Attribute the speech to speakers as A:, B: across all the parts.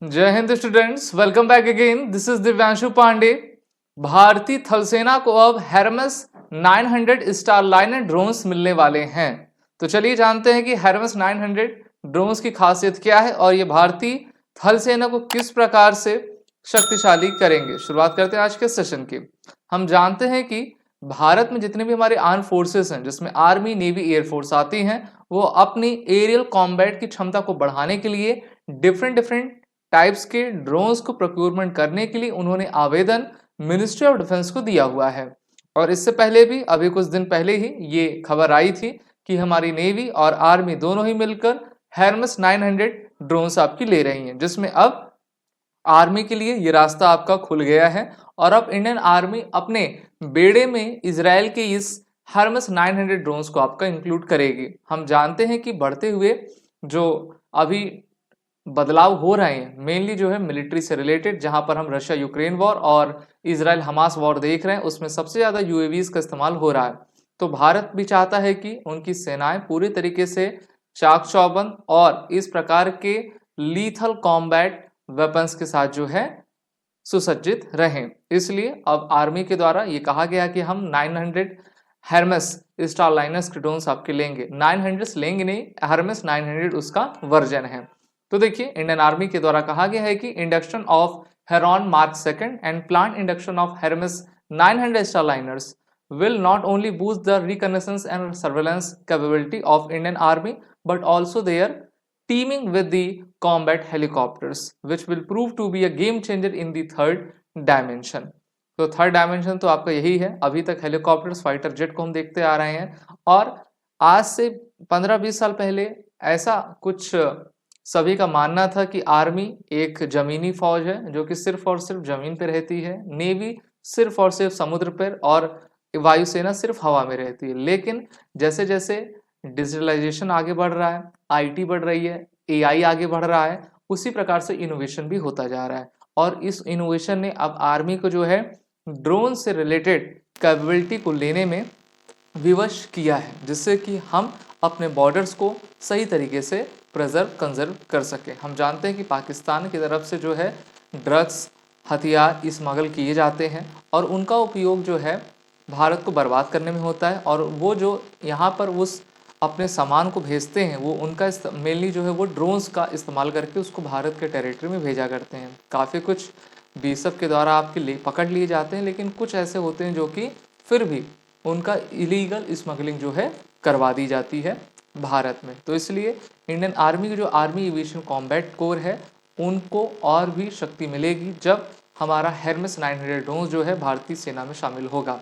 A: जय Hind students, welcome back again. This is Divyanshu Pandey. भारतीय थल सेना को अब हेरमेस 900 स्टारलाइनर ड्रोन्स मिलने वाले हैं। तो चलिए जानते हैं कि हेरमेस 900 ड्रोन्स की खासियत क्या है और ये भारतीय थल सेना को किस प्रकार से शक्तिशाली करेंगे। शुरुआत करते हैं आज के सेशन की। हम जानते हैं कि भारत में जितने भी हमारे आर्म फोर्सेस हैं, जिसमें आर्मी, नेवी, एयरफोर्स आती हैं, वो अपनी एरियल कॉम्बैट की क्षमता को बढ़ाने के लिए डिफरेंट डिफरेंट टाइप्स के ड्रोन्स को प्रोक्योरमेंट करने के लिए उन्होंने आवेदन मिनिस्ट्री ऑफ डिफेंस को दिया हुआ है। और इससे पहले भी अभी कुछ दिन पहले ही ये खबर आई थी कि हमारी नेवी और आर्मी दोनों ही मिलकर हेरमेस 900 ड्रोन्स आपकी ले रही हैं, जिसमें अब आर्मी के लिए ये रास्ता आपका खुल गया है और अब इंडियन आर्मी अपने बेड़े में इजराइल के इस हेरमेस 900 ड्रोन्स को आपका इंक्लूड करेगी। हम जानते हैं कि बढ़ते हुए जो अभी बदलाव हो रहे हैं, मेनली जो है मिलिट्री से रिलेटेड, जहां पर हम रशिया यूक्रेन वॉर और इजराइल हमास वॉर देख रहे हैं, उसमें सबसे ज्यादा यूएवीज का इस्तेमाल हो रहा है। तो भारत भी चाहता है कि उनकी सेनाएं पूरी तरीके से चाक चौबंद और इस प्रकार के लीथल कॉम्बैट वेपन्स के साथ जो है सुसज्जित रहें। इसलिए अब आर्मी के द्वारा ये कहा गया कि हम 900 हेरमेस स्टारलाइनर्स के ड्रोन्स आपके लेंगे। 900 लेंगे नहीं, हेरमेस 900 उसका वर्जन है। तो देखिए, इंडियन आर्मी के द्वारा कहा गया है कि induction of Heron mark second and planned induction of Hermes 900 Starliners will not only boost the reconnaissance and surveillance capability of Indian Army but also their teaming with the combat helicopters, which will prove to be a game changer in the third dimension. तो third dimension तो आपका यही है। अभी तक helicopters, fighter jet को हम देखते आ रहे हैं और आज से 15-20 साल पहले ऐसा कुछ सभी का मानना था कि आर्मी एक जमीनी फौज है जो कि सिर्फ और सिर्फ जमीन पर रहती है, नेवी सिर्फ और सिर्फ समुद्र पर और वायुसेना सिर्फ हवा में रहती है। लेकिन जैसे जैसे डिजिटलाइजेशन आगे बढ़ रहा है, आईटी बढ़ रही है, एआई आगे बढ़ रहा है, उसी प्रकार से इनोवेशन भी होता जा रहा है और इस इनोवेशन ने अब आर्मी को जो है ड्रोन से रिलेटेड कैपेबिलिटी को लेने में विवश किया है, जिससे कि हम अपने बॉर्डर्स को सही तरीके से कंजर्व कर सके। हम जानते हैं कि पाकिस्तान की तरफ से जो है ड्रग्स, हथियार स्मगल किए जाते हैं और उनका उपयोग जो है भारत को बर्बाद करने में होता है और वो जो यहाँ पर उस अपने सामान को भेजते हैं, वो उनका मेनली जो है वो ड्रोन्स का इस्तेमाल करके उसको भारत के टेरिटरी में भेजा करते हैं। काफ़ी कुछ बीएसएफ के द्वारा आपके पकड़ लिए जाते हैं, लेकिन कुछ ऐसे होते हैं जो कि फिर भी उनका इलीगल स्मगलिंग जो है करवा दी जाती है भारत में। तो इसलिए इंडियन आर्मी की जो आर्मी एविएशन कॉम्बैट कोर है, उनको और भी शक्ति मिलेगी जब हमारा हेरमेस 900 ड्रोन जो है भारतीय सेना में शामिल होगा।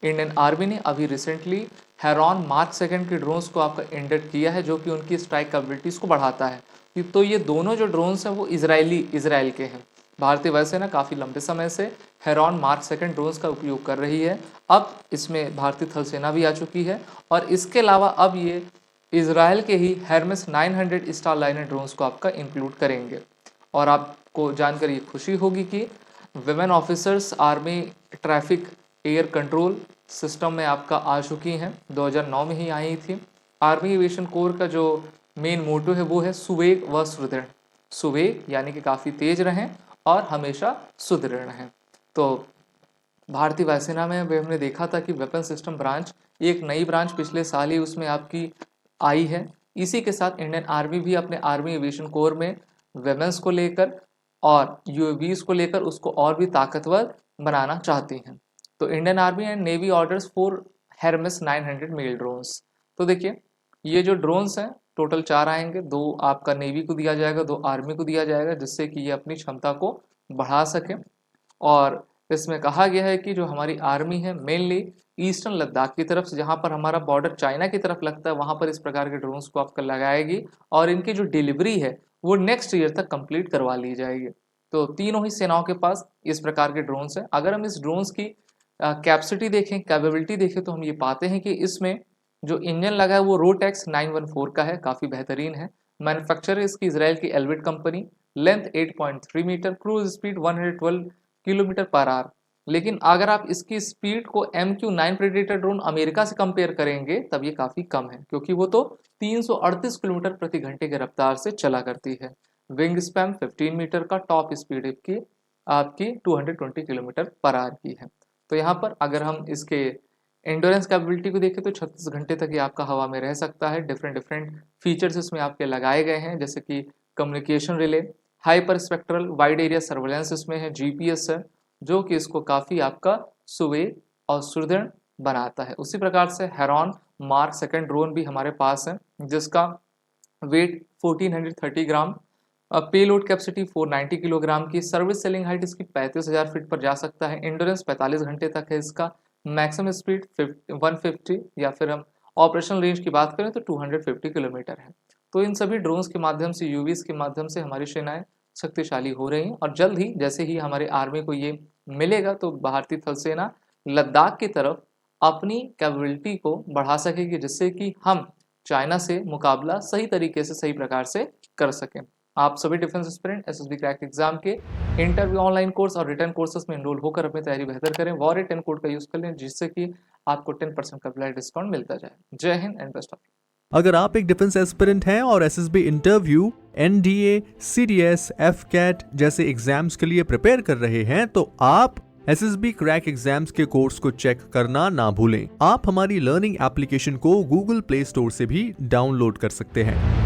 A: इंडियन आर्मी ने अभी रिसेंटली हेरॉन मार्क सेकंड के ड्रोन्स को आपका इंडक्ट किया है, जो कि उनकी स्ट्राइक कैपेबिलिटीज़ को बढ़ाता है। तो ये दोनों जो ड्रोन्स हैं वो इजराइल के हैं। भारतीय वायुसेना काफ़ी लंबे समय से हेरॉन मार्क सेकंड ड्रोन्स का उपयोग कर रही है। अब इसमें भारतीय थल सेना भी आ चुकी है और इसके अलावा अब ये इजराइल के ही हेरमेस 900 स्टारलाइनर ड्रोन्स को आपका इंक्लूड करेंगे। और आपको जानकर ये खुशी होगी कि women officers army traffic air control system में आपका आ चुकी हैं, 2009 में ही आई थी। आर्मी एविएशन कोर का जो मेन मोटो है वो है सुवेग व सुदृढ़। सुवेग यानी कि काफ़ी तेज रहें और हमेशा सुदृढ़ रहें। तो भारतीय वायुसेना में हमने देखा था कि वेपन सिस्टम ब्रांच, एक नई ब्रांच पिछले साल ही उसमें आपकी आई है। इसी के साथ इंडियन आर्मी भी अपने आर्मी एविएशन कोर में वेपन्स को लेकर और यूएवीज को लेकर उसको और भी ताकतवर बनाना चाहती हैं। तो Indian army and navy orders for Hermes 900 male drones. तो देखिए, ये जो ड्रोन्स हैं टोटल 4 आएंगे, 2 आपका नेवी को दिया जाएगा, 2 आर्मी को दिया जाएगा, जिससे कि ये अपनी क्षमता को बढ़ा सके। और इसमें कहा गया है कि जो हमारी आर्मी है मेनली ईस्टर्न लद्दाख की तरफ से, जहाँ पर हमारा बॉर्डर चाइना की तरफ लगता है, वहाँ पर इस प्रकार के ड्रोन्स को आपका लगाएगी और इनकी जो डिलीवरी है वो नेक्स्ट ईयर तक कंप्लीट करवा ली जाएगी। तो तीनों ही सेनाओं के पास इस प्रकार के ड्रोन्स हैं। अगर हम इस ड्रोन्स की कैपेसिटी देखें, कैपेबिलिटी देखें, तो हम ये पाते हैं कि इसमें जो इंजन लगा है वो रोटेक्स 914 का है, काफ़ी बेहतरीन है। मैन्युफैक्चरर इसकी इजराइल की Elbit company, length 8.3 metre, cruise speed 112 kilometre per hour. लेकिन अगर आप इसकी स्पीड को MQ-9 प्रेडेटर ड्रोन अमेरिका से कंपेयर करेंगे तब ये काफ़ी कम है, क्योंकि वो तो 338 किलोमीटर प्रति घंटे की रफ्तार से चला करती है। विंग स्पैन 15 मीटर का, टॉप स्पीड आपकी 220 किलोमीटर पर आवर की है। तो यहाँ पर अगर हम इसके एंडोरेंस कैपेबिलिटी को देखें तो 36 घंटे तक ये आपका हवा में रह सकता है। डिफरेंट फीचर्स इसमें आपके लगाए गए हैं, जैसे कि communication relay, hyper spectral wide area surveillance इसमें है, जीपीएस है, जो कि इसको काफ़ी आपका सुवेग और सुदृढ़ बनाता है। उसी प्रकार से हेरॉन मार्क सेकंड ड्रोन भी हमारे पास है, जिसका वेट 1430 ग्राम, पेलोड कैपेसिटी 490 किलोग्राम की, सर्विस सेलिंग हाइट इसकी 35,000 फीट पर जा सकता है, एंडोरेंस 45 घंटे तक है इसका, मैक्सिमम स्पीड 150 या फिर हम ऑपरेशनल रेंज की बात करें तो 250 किलोमीटर है। तो इन सभी ड्रोन्स के माध्यम से, यूवीज के माध्यम से हमारी सेनाएं शक्तिशाली हो रही हैं और जल्द ही जैसे ही हमारे आर्मी को ये मिलेगा तो भारतीय थल सेना लद्दाख की तरफ अपनी कैपेबिलिटी को बढ़ा सकेगी, जिससे कि हम चाइना से मुकाबला सही तरीके से, सही प्रकार से कर सकें। आप सभी defence aspirant SSB crack exam के इंटरव्यू ऑनलाइन कोर्स और रिटर्न कोर्सेज में एनरोल होकर अपनी तैयारी बेहतर करें। वॉर 10 कोड का यूज कर लें, जिससे कि आपको 10% का फ्लैट डिस्काउंट मिलता जाए। जय Hind and best of luck.
B: अगर आप एक डिफेंस एस्पिरेंट हैं और SSB interview, NDA, CDS, AFCAT जैसे एग्जाम्स के लिए प्रिपेयर कर रहे हैं तो आप एसएसबी क्रैक एग्जाम्स के कोर्स को चेक करना ना भूलें। आप हमारी लर्निंग एप्लीकेशन को गूगल प्ले स्टोर से भी डाउनलोड कर सकते हैं।